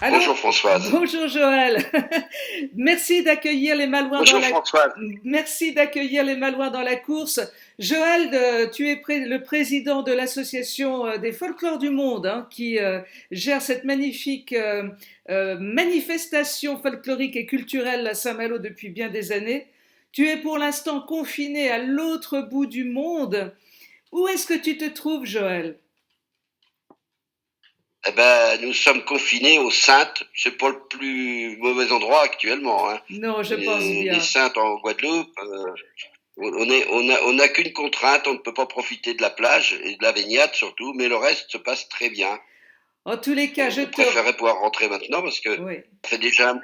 Allô? Bonjour Françoise. Bonjour Joël. Merci d'accueillir les Malouins dans Bonjour la Françoise. Merci d'accueillir les Malouins dans la course. Joël, tu es le président de l'association des folklores du monde, hein, qui gère cette magnifique manifestation folklorique et culturelle à Saint-Malo depuis bien des années. Tu es pour l'instant confiné à l'autre bout du monde. Où est-ce que tu te trouves, Joël? Eh ben, nous sommes confinés aux Saintes. C'est pas le plus mauvais endroit actuellement, hein. Non, je pense Les bien. Saintes en Guadeloupe, on n'a qu'une contrainte, on ne peut pas profiter de la plage et de la baignade surtout, mais le reste se passe très bien. En tous les cas, je On te... préférait pouvoir rentrer maintenant parce que Oui. ça fait déjà,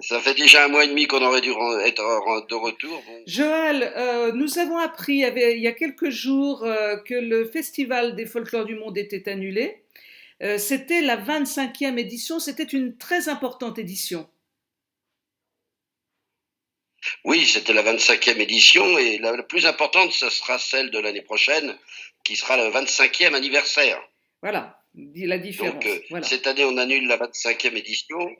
ça fait déjà un mois et demi qu'on aurait dû être de retour. Bon. Joël, nous avons appris il y a quelques jours que le Festival des folklores du monde était annulé. C'était la 25e édition, c'était une très importante édition. Oui, c'était la 25e édition et la plus importante, ce sera celle de l'année prochaine, qui sera le 25e anniversaire. Voilà, la Donc, différence. Voilà. cette année, on annule la 25e édition,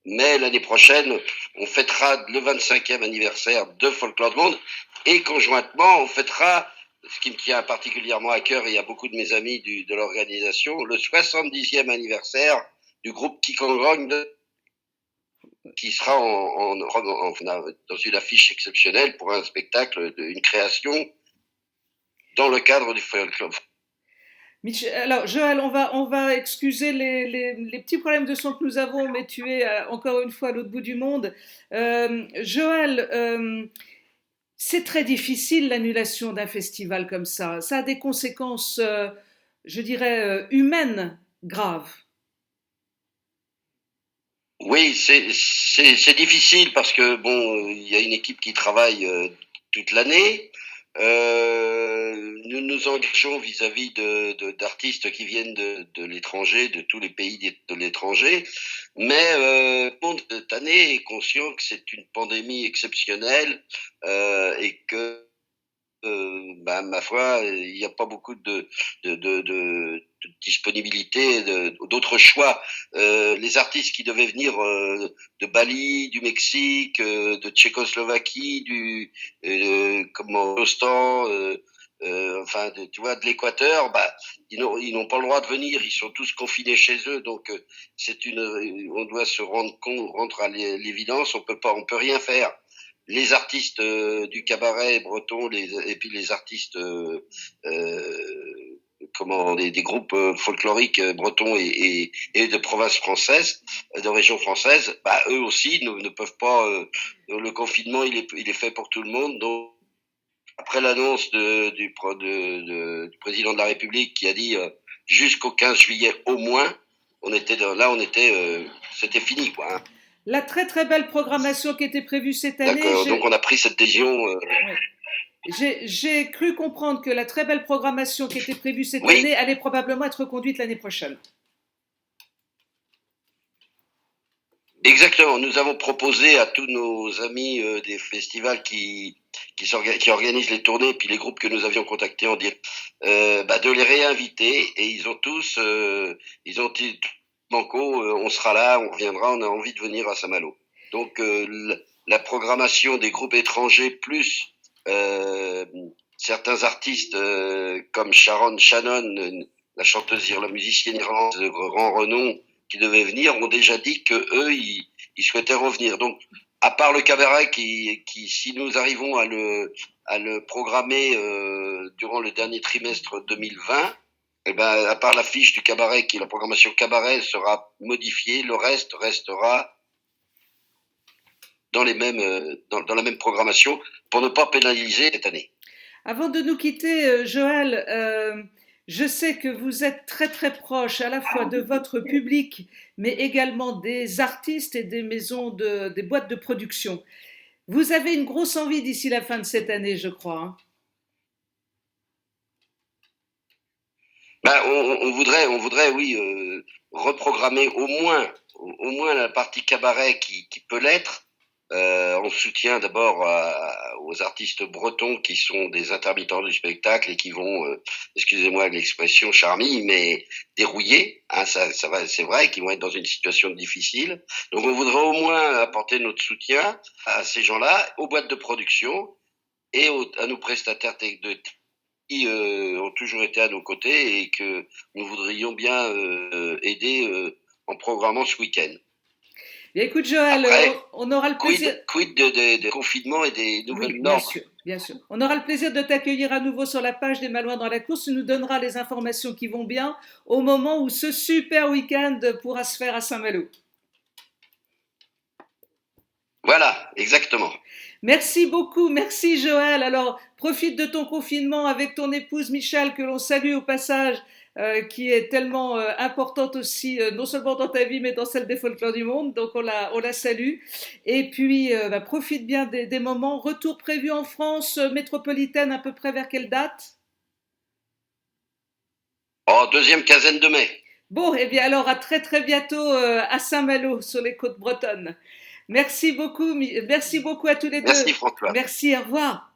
mais l'année prochaine, on fêtera le 25e anniversaire de Folklore du Monde et conjointement, on fêtera, ce qui me tient particulièrement à cœur, et il y a beaucoup de mes amis de l'organisation, le 70e anniversaire du groupe Kikongrong qui sera dans une affiche exceptionnelle pour un spectacle, une création dans le cadre du folklore. Alors, Joël, on va excuser les petits problèmes de son que nous avons, mais tu es encore une fois à l'autre bout du monde. Joël, c'est très difficile l'annulation d'un festival comme ça. Ça a des conséquences, je dirais, humaines graves. Oui, c'est difficile parce que bon, il y a une équipe qui travaille toute l'année. Nous nous engageons vis-à-vis d'artistes qui viennent de l'étranger, de tous les pays de l'étranger, mais tout le monde cette année est conscient que c'est une pandémie exceptionnelle et que ma foi, il n'y a pas beaucoup de disponibilité, d'autres choix. Les artistes qui devaient venir de Bali, du Mexique, de Tchécoslovaquie, comment, enfin, tu vois, de l'Équateur, bah, ils n'ont pas le droit de venir. Ils sont tous confinés chez eux, donc on doit se rendre à l'évidence. On peut rien faire. Les artistes du cabaret breton, et puis les artistes des groupes folkloriques bretons et de provinces françaises, de régions françaises, bah, eux aussi ne peuvent pas. Le confinement, il est fait pour tout le monde. Donc, après l'annonce du président de la République qui a dit jusqu'au 15 juillet au moins, c'était fini, quoi. Hein. La très très belle programmation qui était prévue cette année, D'accord. Donc on a pris cette décision. oui. J'ai cru comprendre que la très belle programmation qui était prévue cette Oui, année allait probablement être reconduite l'année prochaine. exactement. Nous avons proposé à tous nos amis des festivals qui organisent les tournées, puis les groupes que nous avions contactés en direct, de les réinviter. Et ils ont dit, Banco, on sera là, on reviendra, on a envie de venir à Saint-Malo. Donc la programmation des groupes étrangers plus euh, certains artistes comme Sharon Shannon, la chanteuse, la musicienne irlandaise de grand renom, qui devaient venir ont déjà dit que eux ils souhaitaient revenir. Donc à part le cabaret qui si nous arrivons à le programmer durant le dernier trimestre 2020, eh ben à part l'affiche du cabaret qui la programmation cabaret sera modifiée, le reste restera dans les mêmes dans la même programmation pour ne pas pénaliser cette année. Avant de nous quitter, Joël, je sais que vous êtes très très proche à la fois de votre public, mais également des artistes et des des boîtes de production. Vous avez une grosse envie d'ici la fin de cette année, je crois, hein. Ben, on voudrait, oui, reprogrammer au moins la partie cabaret qui peut l'être, On soutient d'abord aux artistes bretons qui sont des intermittents du spectacle et qui vont, excusez-moi l'expression charmille, mais dérouillés. Hein, ça va, c'est vrai qu'ils vont être dans une situation difficile. Donc on voudrait au moins apporter notre soutien à ces gens-là, aux boîtes de production et à nos prestataires qui ont toujours été à nos côtés et que nous voudrions bien aider en programmant ce week-end. Bien, écoute, Joël, Après, on aura le plaisir. quid de confinement et des Oui, nouvelles bien normes. sûr, bien sûr. On aura le plaisir de t'accueillir à nouveau sur la page des Malouins dans la course. Tu nous donneras les informations qui vont bien au moment où ce super week-end pourra se faire à Saint-Malo. Voilà, exactement. Merci beaucoup, merci Joël. Alors, profite de ton confinement avec ton épouse Michel, que l'on salue au passage, qui est tellement importante aussi, non seulement dans ta vie, mais dans celle des folklores du monde. Donc, on la salue. Et puis, profite bien des moments. Retour prévu en France métropolitaine à peu près vers quelle date? Oh, deuxième quinzaine de mai. Bon, eh bien alors à très très bientôt à Saint-Malo, sur les côtes bretonnes. Merci beaucoup à tous les deux. Merci François. Merci, au revoir.